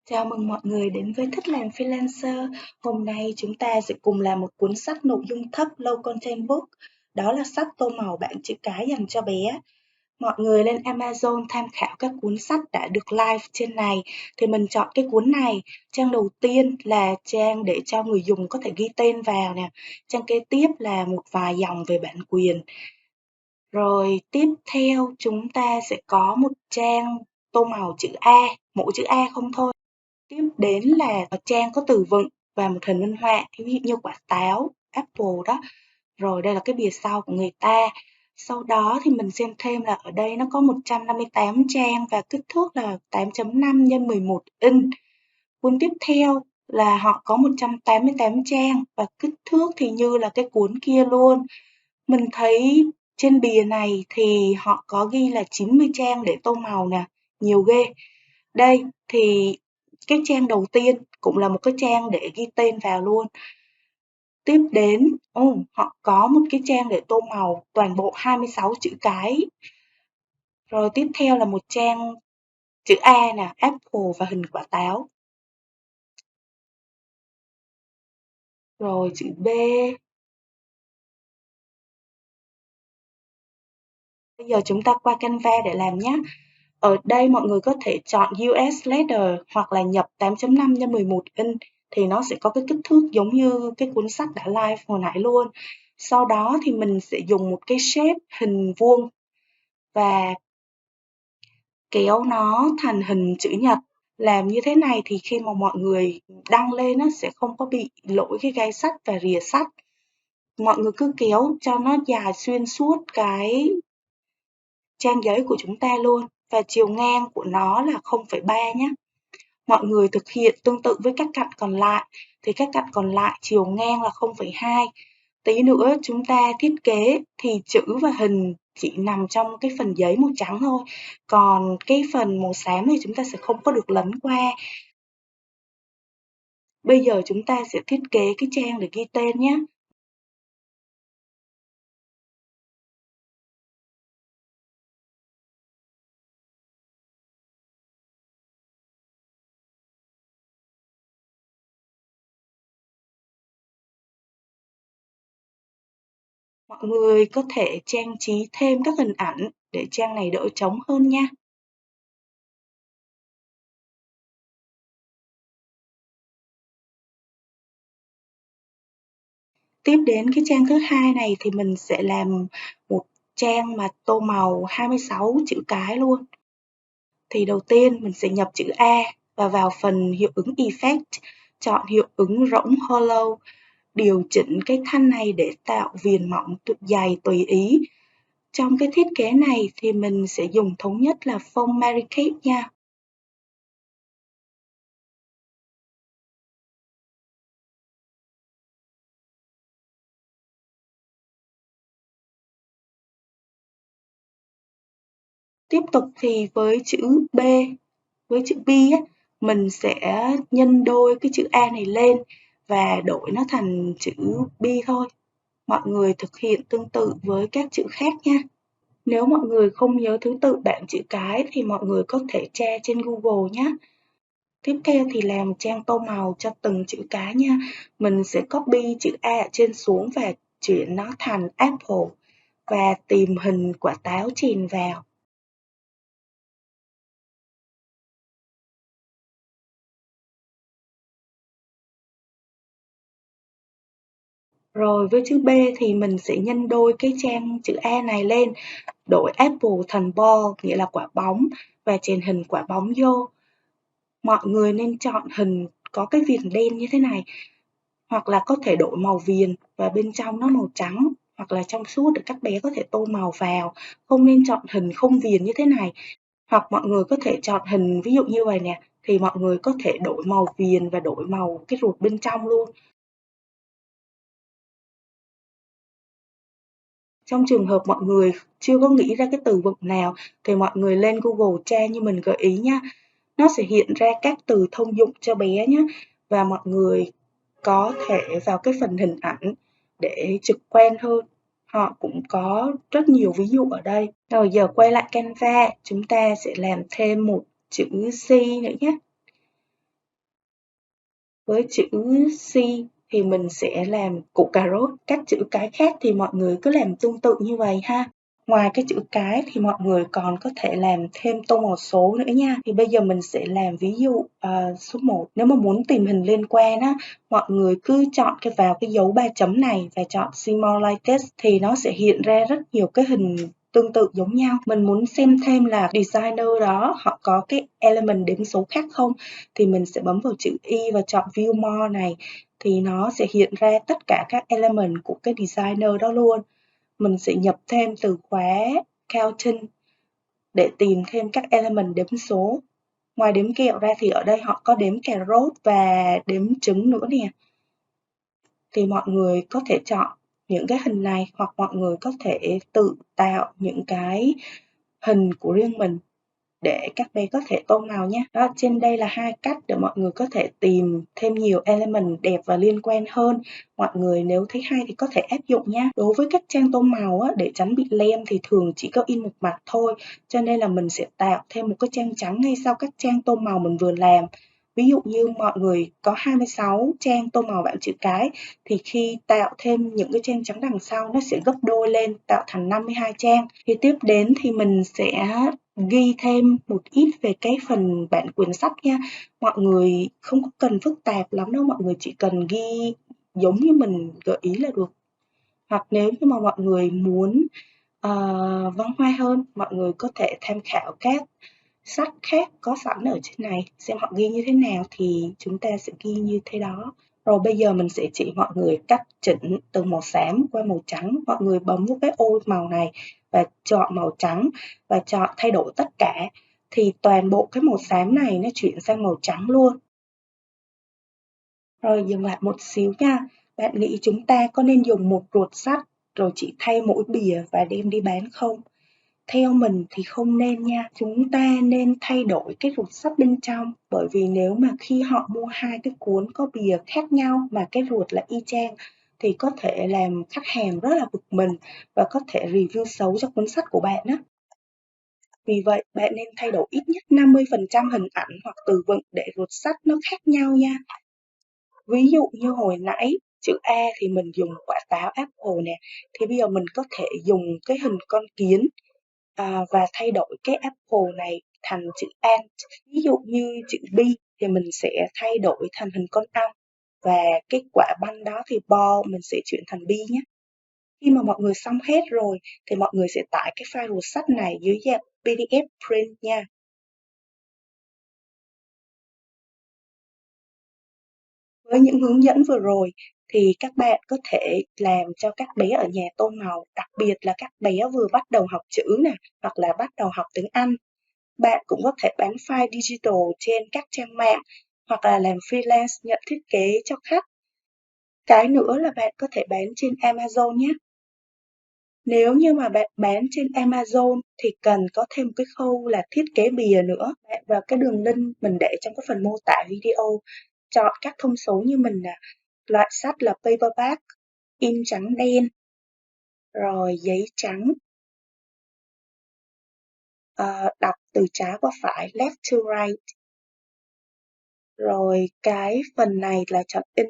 Chào mừng mọi người đến với Thích làm freelancer. Hôm nay chúng ta sẽ cùng làm một cuốn sách nội dung thấp low content book. Đó là sách tô màu bảng chữ cái dành cho bé. Mọi người lên Amazon tham khảo các cuốn sách đã được live trên này thì mình chọn cái cuốn này. Trang đầu tiên là trang để cho người dùng có thể ghi tên vào nè. Trang kế tiếp là một vài dòng về bản quyền. Rồi tiếp theo chúng ta sẽ có một trang tô màu chữ A, mỗi chữ A không thôi. Tiếp đến là trang có từ vựng và một hình minh họa, ví dụ như quả táo, apple đó. Rồi đây là cái bìa sau của người ta. Sau đó thì mình xem thêm là ở đây nó có 158 trang và kích thước là 8.5 x 11 inch. Cuốn tiếp theo là họ có 188 trang và kích thước thì như là cái cuốn kia luôn. Mình thấy trên bìa này thì họ có ghi là 90 trang để tô màu nè, nhiều ghê. Đây thì cái trang đầu tiên cũng là một cái trang để ghi tên vào luôn. Tiếp đến, họ có một cái trang để tô màu toàn bộ 26 chữ cái. Rồi tiếp theo là một trang chữ A nè, apple và hình quả táo. Rồi chữ B. Bây giờ chúng ta qua Canva để làm nhé. Ở đây mọi người có thể chọn US Letter hoặc là nhập 8.5 x 11 inch thì nó sẽ có cái kích thước giống như cái cuốn sách đã live hồi nãy luôn. Sau đó thì mình sẽ dùng một cái shape hình vuông và kéo nó thành hình chữ nhật. Làm như thế này thì khi mà mọi người đăng lên nó sẽ không có bị lỗi cái gai sắt và rìa sắt. Mọi người cứ kéo cho nó dài xuyên suốt cái trang giấy của chúng ta luôn và chiều ngang của nó là 0,3 nhé. Mọi người thực hiện tương tự với các cạnh còn lại thì các cạnh còn lại chiều ngang là 0,2. Tí nữa chúng ta thiết kế thì chữ và hình chỉ nằm trong cái phần giấy màu trắng thôi. Còn cái phần màu xám thì chúng ta sẽ không có được lấn qua. Bây giờ chúng ta sẽ thiết kế cái trang để ghi tên nhé. Mọi người có thể trang trí thêm các hình ảnh để trang này đỡ trống hơn nha. Tiếp đến cái trang thứ hai này thì mình sẽ làm một trang mà tô màu 26 chữ cái luôn. Thì đầu tiên mình sẽ nhập chữ A và vào phần hiệu ứng Effect, chọn hiệu ứng rỗng Hollow, điều chỉnh cái thanh này để tạo viền mỏng dày tùy ý. Trong cái thiết kế này thì mình sẽ dùng thống nhất là phông Mary Kate nha. Tiếp tục thì với chữ B, với chữ B á, mình sẽ nhân đôi cái chữ A này lên và đổi nó thành chữ B thôi. Mọi người thực hiện tương tự với các chữ khác nha. Nếu mọi người không nhớ thứ tự bảng chữ cái thì mọi người có thể tra trên Google nhé. Tiếp theo thì làm trang tô màu cho từng chữ cái nha. Mình sẽ copy chữ A ở trên xuống và chuyển nó thành Apple và tìm hình quả táo chèn vào. Rồi với chữ B thì mình sẽ nhân đôi cái trang chữ A này lên, đổi Apple thành ball, nghĩa là quả bóng, và chèn hình quả bóng vô. Mọi người nên chọn hình có cái viền đen như thế này, hoặc là có thể đổi màu viền và bên trong nó màu trắng, hoặc là trong suốt để các bé có thể tô màu vào. Không nên chọn hình không viền như thế này. Hoặc mọi người có thể chọn hình ví dụ như vậy nè, thì mọi người có thể đổi màu viền và đổi màu cái ruột bên trong luôn. Trong trường hợp mọi người chưa có nghĩ ra cái từ vựng nào thì mọi người lên Google tra như mình gợi ý nha. Nó sẽ hiện ra các từ thông dụng cho bé nhé. Và mọi người có thể vào cái phần hình ảnh để trực quan hơn. Họ cũng có rất nhiều ví dụ ở đây. Rồi giờ quay lại Canva, chúng ta sẽ làm thêm một chữ C nữa nhé. Với chữ C thì mình sẽ làm củ cà rốt, các chữ cái khác thì mọi người cứ làm tương tự như vậy ha. Ngoài cái chữ cái thì mọi người còn có thể làm thêm tô màu số nữa nha. Thì bây giờ mình sẽ làm ví dụ số 1. Nếu mà muốn tìm hình liên quan á, mọi người cứ chọn vào cái dấu 3 chấm này và chọn See More Like This thì nó sẽ hiện ra rất nhiều cái hình tương tự giống nhau. Mình muốn xem thêm là designer đó họ có cái element đếm số khác không thì mình sẽ bấm vào chữ Y và chọn View More này thì nó sẽ hiện ra tất cả các element của cái designer đó luôn. Mình sẽ nhập thêm từ khóa counting để tìm thêm các element đếm số. Ngoài đếm kẹo ra thì ở đây họ có đếm cà rốt và đếm trứng nữa nè. Thì mọi người có thể chọn những cái hình này hoặc mọi người có thể tự tạo những cái hình của riêng mình để các bé có thể tô màu nhé. Đó, trên đây là hai cách để mọi người có thể tìm thêm nhiều element đẹp và liên quan hơn. Mọi người nếu thấy hay thì có thể áp dụng nha. Đối với các trang tô màu á, để tránh bị lem thì thường chỉ có in một mặt thôi. Cho nên là mình sẽ tạo thêm một cái trang trắng ngay sau các trang tô màu mình vừa làm. Ví dụ như mọi người có 26 trang tô màu bảng chữ cái thì khi tạo thêm những cái trang trắng đằng sau nó sẽ gấp đôi lên tạo thành 52 trang. Thì tiếp đến thì mình sẽ ghi thêm một ít về cái phần bản quyền sách nha. Mọi người không có cần phức tạp lắm đâu, mọi người chỉ cần ghi giống như mình gợi ý là được. Hoặc nếu như mà mọi người muốn văn hoa hơn, mọi người có thể tham khảo các sách khác có sẵn ở trên này, xem họ ghi như thế nào thì chúng ta sẽ ghi như thế đó. Rồi bây giờ mình sẽ chỉ mọi người cách chỉnh từ màu xám qua màu trắng. Mọi người bấm vào cái ô màu này và chọn màu trắng và chọn thay đổi tất cả thì toàn bộ cái màu xám này nó chuyển sang màu trắng luôn. Rồi dừng lại một xíu nha. Bạn nghĩ chúng ta có nên dùng một ruột sắt rồi chỉ thay mỗi bìa và đem đi bán không? Theo mình thì không nên nha, chúng ta nên thay đổi cái ruột sắt bên trong, bởi vì nếu mà khi họ mua hai cái cuốn có bìa khác nhau mà cái ruột là y chang thì có thể làm khách hàng rất là bực mình và có thể review xấu cho cuốn sách của bạn á. Vì vậy, bạn nên thay đổi ít nhất 50% hình ảnh hoặc từ vựng để ruột sắt nó khác nhau nha. Ví dụ như hồi nãy chữ A thì mình dùng quả táo apple nè, thì bây giờ mình có thể dùng cái hình con kiến và thay đổi cái apple này thành chữ ant. Ví dụ như chữ B thì mình sẽ thay đổi thành hình con ong và cái quả banh đó thì ball mình sẽ chuyển thành B nhé. Khi mà mọi người xong hết rồi thì mọi người sẽ tải cái file ruột sách này dưới dạng PDF print nha. Với những hướng dẫn vừa rồi thì các bạn có thể làm cho các bé ở nhà tô màu, đặc biệt là các bé vừa bắt đầu học chữ nè, hoặc là bắt đầu học tiếng Anh. Bạn cũng có thể bán file digital trên các trang mạng hoặc là làm freelance nhận thiết kế cho khách. Cái nữa là bạn có thể bán trên Amazon nhé. Nếu như mà bạn bán trên Amazon thì cần có thêm cái khâu là thiết kế bìa nữa. Bạn vào cái đường link mình để trong cái phần mô tả video, chọn các thông số như mình là loại sách là paperback, in trắng đen, rồi giấy trắng, đọc từ trái qua phải, left to right. Rồi cái phần này là chọn inch,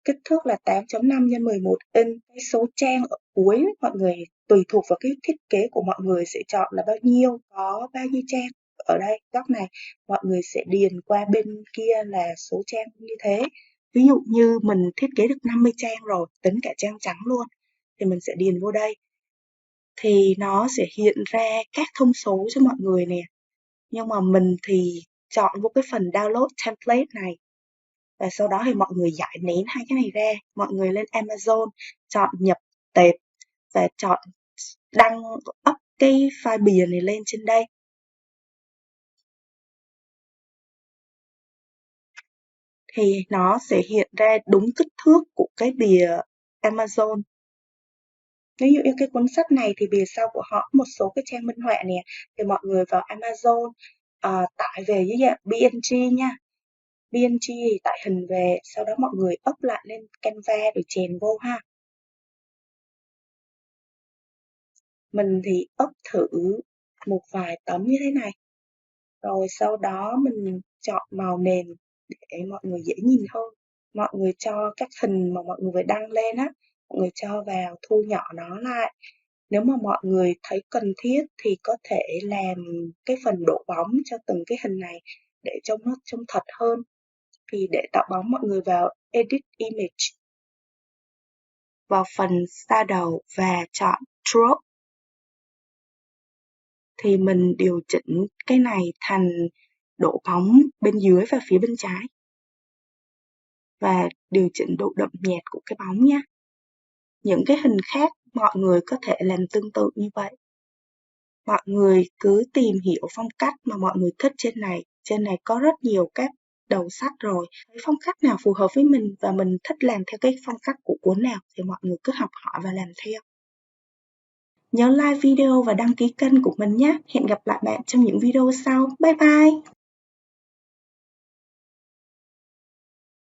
kích thước là 8.5 x 11 inch. Cái số trang ở cuối mọi người tùy thuộc vào cái thiết kế của mọi người sẽ chọn là bao nhiêu, có bao nhiêu trang. Ở đây góc này mọi người sẽ điền qua bên kia là số trang như thế. Ví dụ như mình thiết kế được 50 trang rồi, tính cả trang trắng luôn thì mình sẽ điền vô đây. Thì nó sẽ hiện ra các thông số cho mọi người nè. Nhưng mà mình thì chọn vô cái phần download template này và sau đó thì mọi người giải nén hai cái này ra. Mọi người lên Amazon chọn nhập tệp và chọn đăng up cái file bìa này lên trên đây. Thì nó sẽ hiện ra đúng kích thước của cái bìa Amazon. Ví dụ như cái cuốn sách này thì bìa sau của họ một số cái trang minh họa nè, thì mọi người vào Amazon tải về dưới dạng PNG nha. PNG thì tải hình về, sau đó mọi người up lại lên Canva rồi chèn vô ha. Mình thì up thử một vài tấm như thế này. Rồi sau đó mình chọn màu nền để mọi người dễ nhìn hơn. Mọi người cho các hình mà mọi người vừa đăng lên á, mọi người cho vào thu nhỏ nó lại. Nếu mà mọi người thấy cần thiết thì có thể làm cái phần độ bóng cho từng cái hình này để trông nó trông thật hơn. Thì để tạo bóng, mọi người vào Edit Image, vào phần Shadow và chọn Drop. Thì mình điều chỉnh cái này thành độ bóng bên dưới và phía bên trái. Và điều chỉnh độ đậm nhạt của cái bóng nhé. Những cái hình khác mọi người có thể làm tương tự như vậy. Mọi người cứ tìm hiểu phong cách mà mọi người thích trên này. Trên này có rất nhiều các đầu sách rồi. Cái phong cách nào phù hợp với mình và mình thích làm theo cái phong cách của cuốn nào thì mọi người cứ học hỏi và làm theo. Nhớ like video và đăng ký kênh của mình nhé. Hẹn gặp lại bạn trong những video sau. Bye bye!